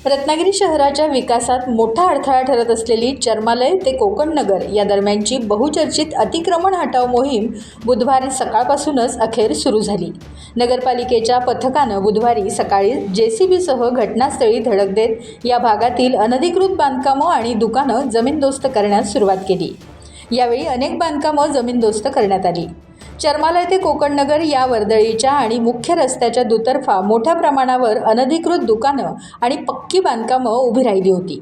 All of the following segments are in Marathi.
रत्नागिरी शहराच्या विकासात मोठा अडथळा ठरत असलेली चर्मालय ते कोकण नगर या दरम्यानची बहुचर्चित अतिक्रमण हटाव मोहीम बुधवारी सकाळपासूनच अखेर सुरू झाली। नगरपालिकेच्या पथकानं बुधवारी सकाळी JCBसह घटनास्थळी धडक देत या भागातील अनधिकृत बांधकामं आणि दुकानं जमीनदोस्त करण्यास सुरुवात केली। यावेळी अनेक बांधकामं जमीनदोस्त करण्यात आली। चर्मालय ते कोकण नगर या वर्दळीच्या आणि मुख्य रस्त्याच्या दुतर्फा मोठ्या प्रमाणावर अनधिकृत दुकानं आणि पक्की बांधकामं उभी राहिली होती।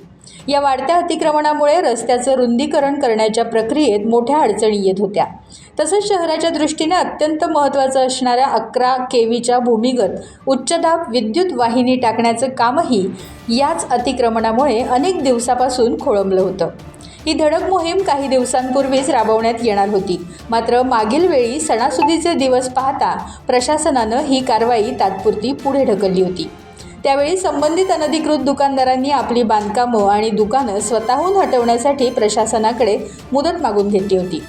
या वाढत्या अतिक्रमणामुळे रस्त्याचं रुंदीकरण करण्याच्या प्रक्रियेत मोठ्या अडचणी येत होत्या। तसंच शहराच्या दृष्टीने अत्यंत महत्त्वाचं असणाऱ्या 11 kVच्या भूमिगत उच्चदाब विद्युत वाहिनी टाकण्याचं कामही याच अतिक्रमणामुळे अनेक दिवसापासून खोळंबलं होतं। ही धडक मोहीम काही दिवसांपूर्वीच राबवण्यात येणार होती, मात्र मागील वेळी सणासुदीचे दिवस पाहता प्रशासनानं ही कारवाई तात्पुरती पुढे ढकलली होती। त्यावेळी संबंधित अनधिकृत दुकानदारांनी आपली बांधकामं आणि दुकानं स्वतःहून हटवण्यासाठी प्रशासनाकडे मुदत मागून घेतली होती।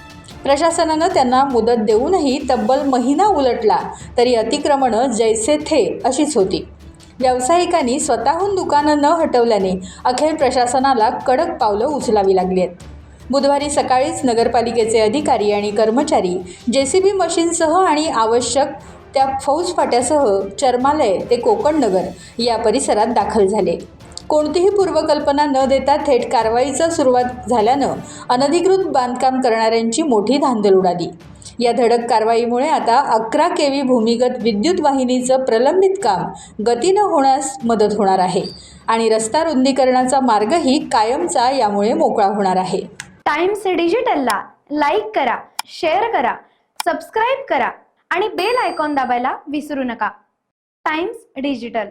प्रशासनानं त्यांना मुदत देऊनही तब्बल महिना उलटला तरी अतिक्रमणं जैसे थे अशीच होती। व्यावसायिकांनी स्वतःहून दुकानं न हटवल्याने अखेर प्रशासनाला कडक पावलं उचलावी लागली आहेत। बुधवारी सकाळीच नगरपालिकेचे अधिकारी आणि कर्मचारी JCB मशीनसह आणि आवश्यक त्या फौजफाट्यासह चर्मालय ते कोकण नगर या परिसरात दाखल झाले। कोणतीही पूर्वकल्पना न देता थेट कारवाईचा सुरुवात झाल्यानं अनधिकृत बांधकाम करणाऱ्यांची मोठी धांदल उडाली। या धडक कारवाईमुळे आता 11 kV भूमिगत विद्युत वाहिनीचं प्रलंबित काम गतीनं होण्यास मदत होणार आहे आणि रस्ता रुंदीकरणाचा मार्गही कायमचा यामुळे मोकळा होणार आहे। टाइम्स डिजिटलला लाईक करा, शेअर करा, सबस्क्राईब करा आणि बेल आयकॉन दाबायला विसरू नका। Times digital.